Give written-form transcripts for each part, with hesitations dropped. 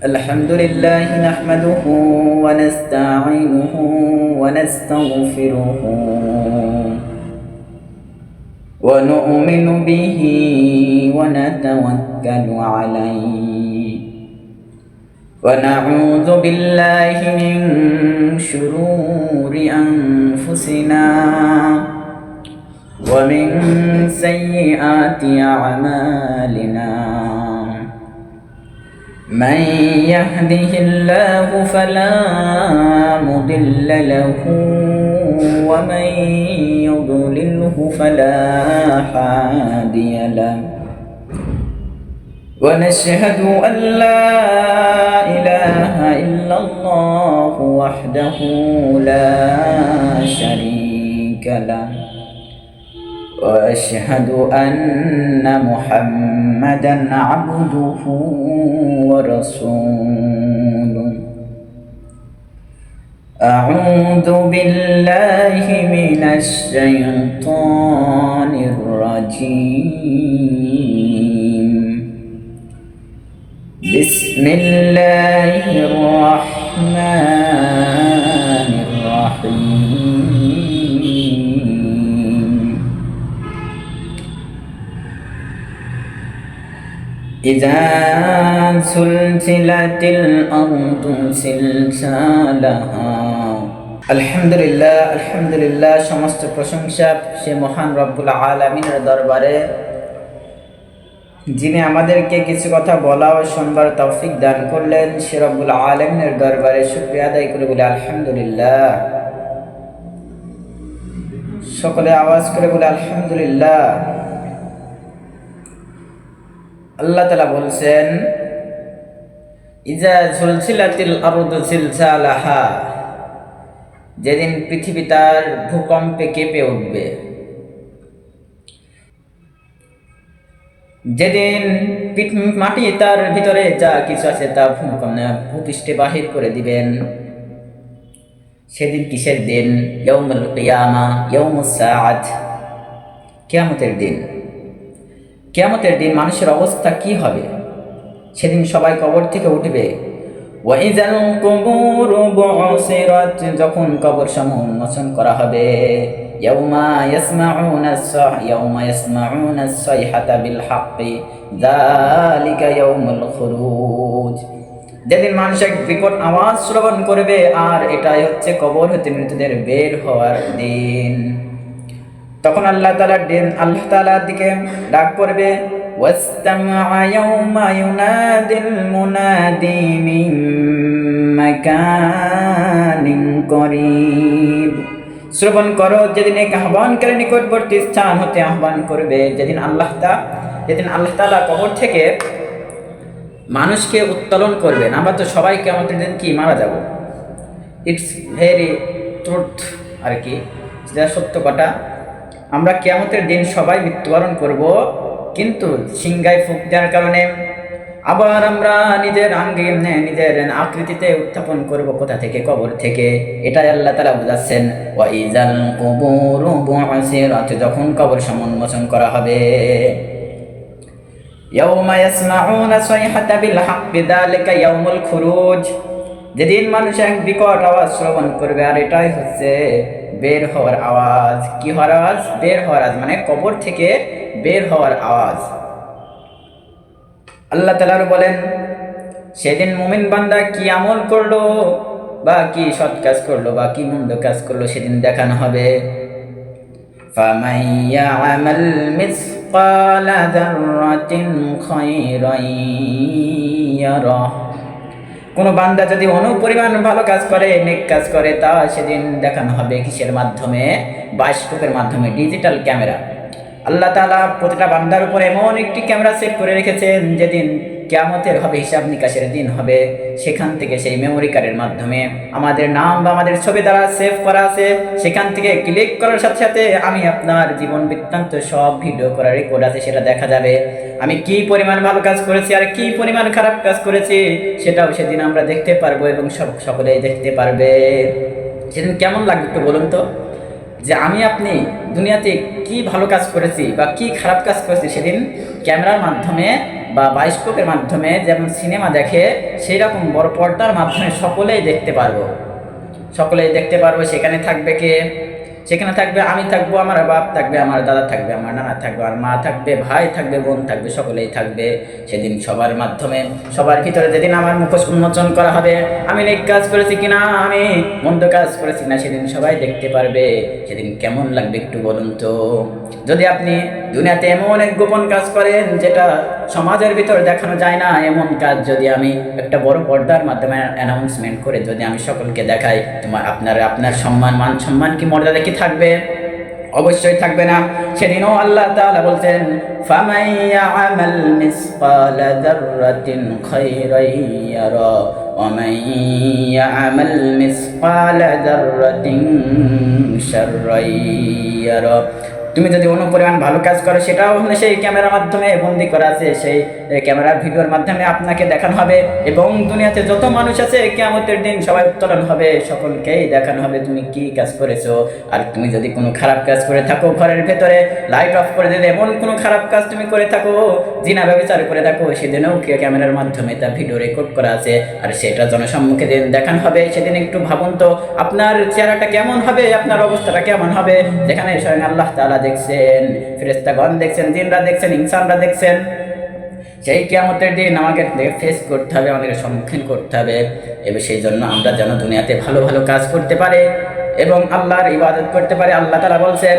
الحمد لله نحمده ونستعينه ونستغفره ونؤمن به ونتوكل عليه ونعوذ بالله من شرور أنفسنا ومن سيئات أعمالنا. من يهده الله فلا مضل له ومن يضلله فلا هادي له. ونشهد أن لا إله إلا الله وحده لا شريك له وأشهد أن محمدًا عبده ورسوله. أعوذ بالله من الشيطان الرجيم. بسم الله الرحمن الرحيم. إذا زلزلت الأرض زلزالها. আলহামদুলিল্লাহ সমস্ত প্রশংসা সে মহান রব্বুল আলামিনের দরবারে, যিনি আমাদেরকে কিছু কথা বলা ও শুনবার তৌফিক দান করলেন। সে রব্বুল আলামিনের দরবারে শুকরিয়া আদায় করে বলে আলহামদুলিল্লাহ। সকলে আওয়াজ করে বলে আলহামদুলিল্লাহ। আল্লাহ তাআলা বলছেন, ইজা জুলজিলাতিল আরদু জিলজালাহা, যেদিন পৃথিবী তার ভূকম্পে কেঁপে উঠবে, যেদিন মাটি তার ভিতরে যা কিছু আছে তা ভূপৃষ্ঠে বাহির করে দিবেন। সেদিন কিসের দিন? ইয়াউমুল কিয়ামা, ইয়াউমুস সাআত, কিয়ামতের দিন। কিয়ামতের দিন মানুষের অবস্থা কি হবে? সেদিন সবাই কবর থেকে উঠবে। ওয়াইজাল কুবুরু বুসিরাত, যখন কবর সমূহ উন্মোচন করা হবে। ইয়াউমা ইয়াসমাউনা সাইহাতা বিল হাক্কি যালিকা ইয়াউমুল খুরুজ, যেদিন মানুষ এক বিকট আওয়াজ শ্রবণ করবে, আর এটাই হচ্ছে কবর হতে মৃতদের বের হওয়ার দিন। তখন আল্লাহ তাআলার দিকে ডাক পড়বে। ওয়াসতামআ ইয়াউমা ইউনাদিল মুনাদি মিন মাকানিন করিব, শ্রবণ করো যেদিন এক আহ্বানকারী নিকটবর্তী স্থান হতে আহ্বান করবে। যেদিন আল্লাহ তাআলা কবর থেকে মানুষকে উত্তোলন করবেন। আমরা তো সবাই কিয়ামতের দিন কি মারা যাব, ইটস ভেরি ট্রুথ আর কি, যেটা সত্য কথা। আমরা কিয়ামতের দিন সবাই মৃত্যুবরণ করব, কিন্তু সিংগায় ফুঁক দেওয়ার কারণে আবার আমরা নিজের নিজের আকৃতিতে উত্থাপন করব। কোথা থেকে? কবর থেকে। এটাই আল্লাহ তাআলা বোঝাচ্ছেন। ওয়াইজাল কুবুরু বুসিরাত, যখন কবর উন্মোচন করা হবে। ইয়াউমা ইয়াসমাউনা সাইহাতা বিল হাক্কি যালিকা ইয়াউমুল খুরুজ, যেদিন মানুষ এক বিকট আওয়াজ শ্রবণ করবে, আর এটাই হচ্ছে বের হওয়ার আওয়াজ। কি হওয়ার আওয়াজ? বের হওয়ার আওয়াজ, মানে কবর থেকে বের হওয়ার আওয়াজ। আল্লাহ তাআলা বলেন, সেদিন মুমিন বান্দা কি আমল করলো, বা কি সৎ কাজ করলো, বা কি মন্দ কাজ করলো, সেদিন দেখানো হবে। ফামান ইয়ামাল মিসকালা যাররাতিন খায়রান ইয়ারাহ, কোনো বান্দা যদি অনুপরিমাণ ভালো কাজ করে, নেক কাজ করে, তা সেদিন দেখানো হবে কিসের মাধ্যমে? বায়োস্কোপের মাধ্যমে, ডিজিটাল ক্যামেরা। আল্লাহ তাআলা প্রতিটা বান্দার উপর এমন একটি ক্যামেরা সেট করে রেখেছেন, যেদিন কিয়ামতের হবে, হিসাব নিকাশের দিন হবে, সেখান থেকে সেই মেমোরি কার্ডের মাধ্যমে আমাদের নাম বা আমাদের ছবি দ্বারা সেভ করা আছে। সেখান থেকে ক্লিক করার সাথে সাথে আমি আপনার জীবন বৃত্তান্ত সব ভিডিও করা রেকর্ড আছে, সেটা দেখা যাবে। আমি কি পরিমাণ ভালো কাজ করেছি আর কি পরিমাণ খারাপ কাজ করেছি, সেটাও সেদিন আমরা দেখতে পারবো, এবং সকলেই দেখতে পারবে। সেদিন কেমন লাগবে একটু বলুন তো? যে আমি আপনি দুনিয়াতে কি ভালো কাজ করেছি বা কি খারাপ কাজ করেছি সেদিন ক্যামেরার মাধ্যমে বা বায়োস্কোপের মাধ্যমে যেমন সিনেমা দেখে সেই রকম বড় পর্দার মাধ্যমে সকলেই দেখতে পারবো। সেখানে থাকবে কে? সেখানে থাকবে আমি থাকবো, আমার বাপ থাকবে, আমার দাদা থাকবে, আমার নানা থাকবে, আমার মা থাকবে, ভাই থাকবে, বোন থাকবে, সকলেই থাকবে। সেদিন সবার মাধ্যমে, সবার ভিতরে যেদিন আমার মুখোশ উন্মোচন করা হবে, আমি নেক কাজ করেছি কিনা, আমি মন্দ কাজ করেছি না, সেদিন সবাই দেখতে পারবে। সেদিন কেমন লাগবে একটু বলুন তো? যদি আপনি দুনিয়াতে এমন এক গোপন কাজ করেন যেটা সমাজের ভিতর দেখানো যায় না, এমন কাজ যদি আমি একটা বড় পর্দার মাধ্যমে অ্যানাউন্সমেন্ট করে যদি আমি সকলকে দেখাই, আপনার সম্মান, মান সম্মান কি মর্যাদা কি থাকবে? অবশ্যই থাকবে না। সেদিনও আল্লাহ তাআলা বলছেন, ফামান ইয়া'মাল মিসকালা যাররাতিন খায়রান ইয়ারা ওয়া মান ইয়া'মাল মিসকালা যাররাতিন শাররান ইয়ারা। তুমি যদি অনুপরিমাণ ভালো কাজ করো, সেটাও সেই ক্যামেরার মাধ্যমে বন্দি করা আছে, সেই ক্যামেরার ভিডিওর মাধ্যমে আপনাকে দেখানো হবে। এবং দুনিয়াতে যত মানুষ আছে কিয়ামতের দিন সবাই উত্তোলন হবে, সকলকেই দেখানো হবে তুমি কি কাজ করেছো। আর তুমি যদি কোনো খারাপ কাজ করে থাকো, ঘরের ভেতরে লাইট অফ করে দিলে এমন কোনো খারাপ কাজ তুমি করে থাকো, জিনা ব্যভিচার করে থাকো, সেদিনও ক্যামেরার মাধ্যমে তার ভিডিও রেকর্ড করা আছে, আর সেটা জনসম্মুখে দিন দেখানো হবে। সেদিন একটু ভাবুন তো আপনার চেহারাটা কেমন হবে, আপনার অবস্থাটা কেমন হবে, যেখানে স্বয়ং আল্লাহ তাআলা দেখছেন, ফেরেশতাগণ দেখছেন, জিনরা দেখছেন, ইনসানরা দেখছেন। সেই কিয়ামতের দিন আমাকে ফেস করতে হবে, আমাদের সম্মুখীন করতে হবে। এবং সেই জন্য আমরা যেন দুনিয়াতে ভালো ভালো কাজ করতে পারে এবং আল্লাহর ইবাদত করতে পারে। আল্লাহ তাআলা বলছেন,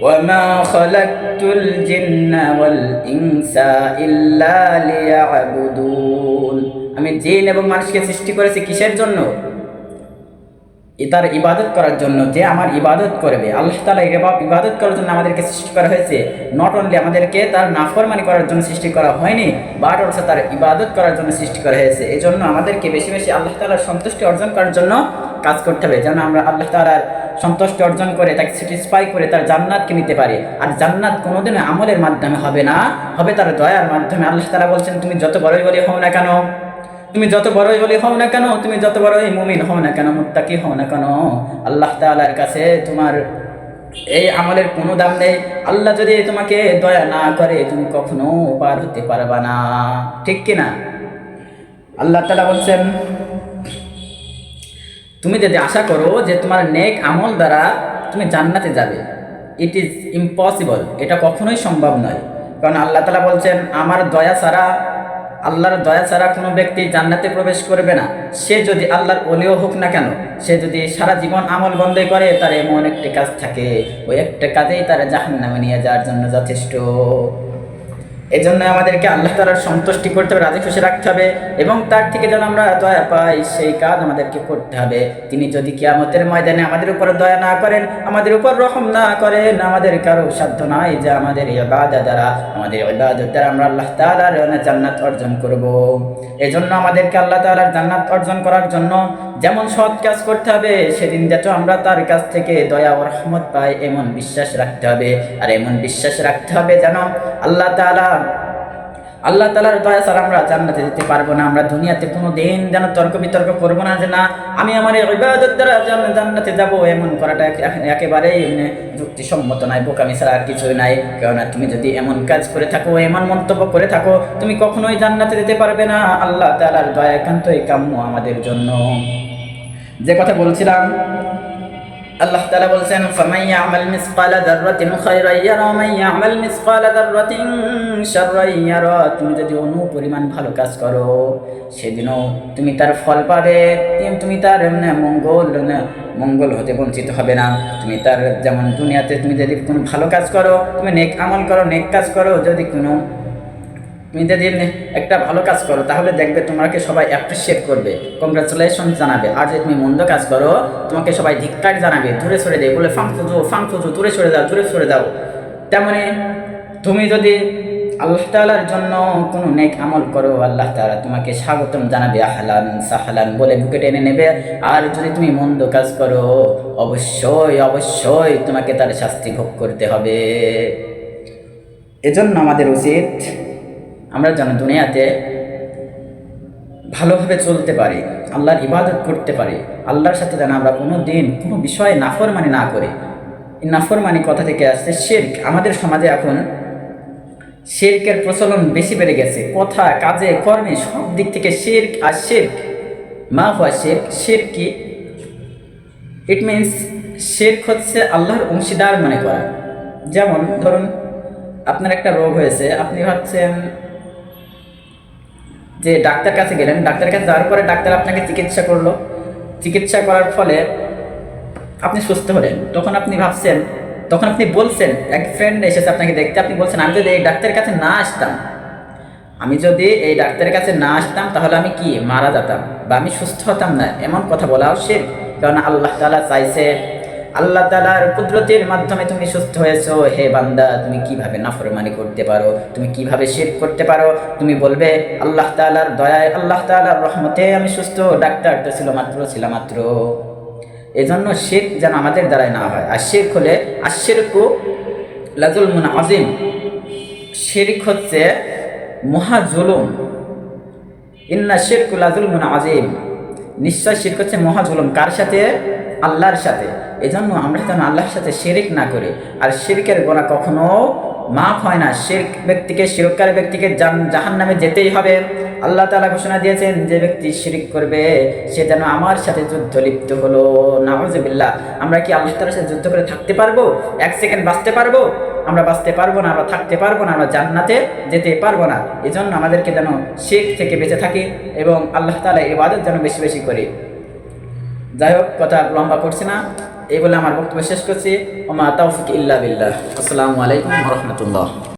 ওয়ামা খালাকতুল জিন্না ওয়াল ইনসা ইল্লা লিয়াবুদুন। আমি জিন এবং মানুষকে সৃষ্টি করেছি কিসের জন্য? তার ইবাদত করার জন্য, যে আমার ইবাদত করবে। আল্লাহ তাআলা ইবাদত করার জন্য আমাদেরকে সৃষ্টি করা হয়েছে। নট অনলি আমাদেরকে তার নাফরমানি করার জন্য সৃষ্টি করা হয়নি, বাট অলসো তার ইবাদত করার জন্য সৃষ্টি করা হয়েছে। এই জন্য আমাদেরকে বেশি বেশি আল্লাহ তাআলার সন্তুষ্টি অর্জন করার জন্য কাজ করতে হবে, যেন আমরা আল্লাহ তাআলার সন্তুষ্টি অর্জন করে, তাকে স্যাটিসফাই করে তার জান্নাতকে নিতে পারি। আর জান্নাত কোনোদিনও আমলের মাধ্যমে হবে না, হবে তার দয়ার মাধ্যমে। আল্লাহ তাআলা বলছেন, তুমি যত বড়ই বলি হও না কেন, তুমি যত বড়ই বলি হও না কেন, তুমি যত বড়ই মুমিন হও না কেন, মুত্তাকি হও না কেন, আল্লাহ তাআলার কাছে তোমার এই আমলের কোনো দাম নেই। আল্লাহ যদি তোমাকে দয়া না করে, তুমি কখনো পার হতে পারবা না, ঠিক কিনা? আল্লাহ তাআলা বলছেন, তুমি যদি আশা করো যে তোমার নেক আমল দ্বারা তুমি জান্নাতে যাবে, ইট ইজ ইম্পসিবল, এটা কখনোই সম্ভব নয়। কারণ আল্লাহ তাআলা বলছেন, আমার দয়া ছাড়া, আল্লাহর দয়া ছাড়া কোনো ব্যক্তি জান্নাতে প্রবেশ করবে না। সে যদি আল্লাহর ওলিও হোক না কেন, সে যদি সারা জীবন আমল বন্ধ করে, তার এমন একটি কাজ থাকে, ওই একটা কাজেই তার জাহান্নামে নিয়ে যাওয়ার জন্য যথেষ্ট। এই জন্য আমাদেরকে আল্লাহ তাআলার সন্তুষ্টি করতে হবে, রাজি খুশি রাখতে হবে, এবং তার থেকে যেন আমরা দয়া পাই সেই কাজ আমাদেরকে করতে হবে। তিনি যদি কিয়ামতের ময়দানে আমাদের উপর দয়া না করেন, আমাদের উপর রহম না করেন, আমাদের কারো সাধ্য নাই যে আমাদের ইবাদত দ্বারা, আমরা আল্লাহ তাআলার জান্নাত অর্জন করব। এই জন্য আমাদেরকে আল্লাহ তাআলার জান্নাত অর্জন করার জন্য যেমন সৎ কাজ করতে হবে, সেদিন যাতে আমরা তার কাছ থেকে দয়া ও রহমত পাই, এমন বিশ্বাস রাখতে হবে। আর এমন বিশ্বাস রাখতে হবে যেন আল্লাহ তাআলার দয়া ছাড়া আমরা জান্নাতে যেতে পারবো না। আমরা দুনিয়াতে কোনো দিন যেন তর্ক বিতর্ক করবো না যে না, আমি আমার ইবাদত দ্বারা জান্নাতে যাবো, এমন করাটা একেবারেই যুক্তিসম্মত নয়, বোকামি ছাড়া আর কিছুই নাই। কেননা তুমি যদি এমন কাজ করে থাকো, এমন মন্তব্য করে থাকো, তুমি কখনোই জান্নাতে যেতে পারবে না। আল্লাহ তাআলার দয়া একান্তই কাম্য আমাদের জন্য। যে কথা বলছিলাম, আল্লাহ তাআলা বলছেন, ফামান ইয়া'মাল মিসকালা যাররাতিন খায়রান ইয়ারা ওয়া মান ইয়া'মাল মিসকালা যাররাতিন শাররান ইয়ারা। তুমি যদি অনুপরিমাণ ভালো কাজ করো, সেদিনও তুমি তার ফল পাবে, তুমি তার মঙ্গল হতে বঞ্চিত হবে না। তুমি তার, যেমন দুনিয়াতে তুমি যদি কোনো ভালো কাজ করো, তুমি নেক আমল করো, নেক কাজ করো, তুমি যদি একটা ভালো কাজ করো, তাহলে দেখবে তোমাকে সবাই অ্যাপ্রিসিয়েট করবে, কংগ্রাচুলেশন জানাবে। আর যদি তুমি মন্দ কাজ করো, তোমাকে সবাই ধিক্কার জানাবে, দূরে সরে দেয়, বলে ফাংফুজু, দূরে সরে যাও। তেমনি তুমি যদি আল্লাহ তাআলার জন্য কোনো নেক আমল করো, আল্লাহ তাআলা তোমাকে স্বাগতম জানাবে, আহলান সাহলান বলে বুকে টেনে নেবে। আর যদি তুমি মন্দ কাজ করো, অবশ্যই তোমাকে তার শাস্তি ভোগ করতে হবে। এজন্য আমাদের উচিত আমরা যেন দুনিয়াতে ভালোভাবে চলতে পারি, আল্লাহর ইবাদত করতে পারি, আল্লাহর সাথে যেন আমরা কোনো দিন কোনো বিষয়ে নাফরমানি না করি। এই নাফরমানি কথা থেকে আসছে শিরক। আমাদের সমাজে এখন শিরকের প্রচলন বেশি বেড়ে গেছে, কথা কাজে কর্মে সব দিক থেকে শিরক। আর শিরক মা হুয়া শিরক, শিরক কি? ইট মিনস শিরক হচ্ছে আল্লাহর অংশীদার মনে করা। যেমন ধরুন আপনার একটা রোগ হয়েছে, আপনি ভাবছেন যে ডাক্তার কাছে গেলেন, ডাক্তার কাছে যাওয়ার পরে ডাক্তার আপনাকে চিকিৎসা করলো, চিকিৎসা করার ফলে আপনি সুস্থ হলেন। তখন আপনি ভাবছেন, তখন আপনি বলছেন, এক ফ্রেন্ড এসেছে আপনাকে দেখতে, আপনি বলছেন আমি যদি এই ডাক্তারের কাছে না আসতাম, আমি যদি এই ডাক্তারের কাছে না আসতাম তাহলে আমি কি মারা যেতাম বা আমি সুস্থ হতাম না। এমন কথা বলাও শিরক। কারণ আল্লাহ তাআলা চাইছে, আল্লাহ তাআলার কুদরতের মাধ্যমে তুমি সুস্থ হয়েছো। হে বান্দা, তুমি কিভাবে নাফরমানি করতে পারো, তুমি কিভাবে শিরক করতে পারো? তুমি বলবে আল্লাহ তাআলার দয়ায়, আল্লাহ তাআলার রহমতে আমি সুস্থ, ডাক্তার তো ছিল মাত্র। এজন্য শিরক যেন আমাদের দ্বারাই না হয়। আর শিরক হলে আশিরকু লাযুলমুন আযীম, শিরক হচ্ছে মহা জুলুম। ইন্না শিরকু লাযুলমুন আযীম, নিশ্চয় শিরক হচ্ছে মহা জুলুম। কার সাথে? আল্লাহর সাথে। এজন্য আমরা যেন আল্লাহর সাথে শিরক না করি। আর শিরকের গুনাহ কখনো মাফ হয় না। শিরক ব্যক্তিকে, শিরককারী ব্যক্তিকে জাহান্নামে যেতেই হবে। আল্লাহ তাআলা ঘোষণা দিয়েছেন, যে ব্যক্তি শিরক করবে সে যেন আমার সাথে যুদ্ধ লিপ্ত হলো। নাউযুবিল্লাহ। আমরা কি আল্লাহ তাআলার সাথে যুদ্ধ করে থাকতে পারবো? এক সেকেন্ড বাঁচতে পারবো? আমরা বাঁচতে পারবো না, আমরা থাকতে পারবো না, আমরা জান্নাতে যেতে পারবো না। এজন্য আমাদেরকে যেন শিরক থেকে বেঁচে থাকি এবং আল্লাহ তাআলার ইবাদত যেন বেশি বেশি করি। যাই হোক, কথা লম্বা করছি না, এই বলে আমার বক্তব্য শেষ করছি। ওমা তাওফিক ইল্লা বিল্লাহ। আসসালামু আলাইকুম ওয়া রাহমাতুল্লাহ।